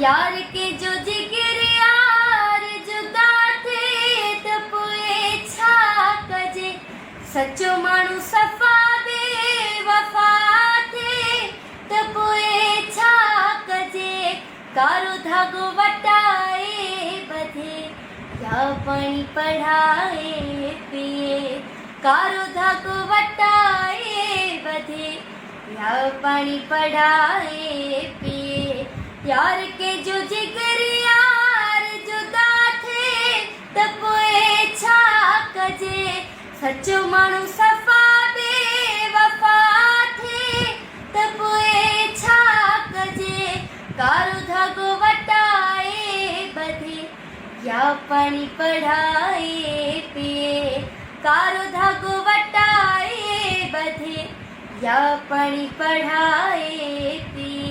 यार के जो जिगर यार जुदा थे त पोइ छा कजे। सचो माण्हू सफ़ा बेवफ़ा थे त पोइ छा कजे। कारो धागो वटाए बधे या पाणी पढ़ाए पिए। कारो धागो वटाए बधे या पाणी पढ़ाए पिए। यार के जो जिगर यार जुदा थे त पोइ छा कजे। सचो माण्हू सफ़ा बेवफ़ा थे त पोइ छा कजे। कारो धागो वटाए बधे या पाणी पढ़ाए पिए। कारो धागो वटाए बधे या पाणी पढ़ाए पिए।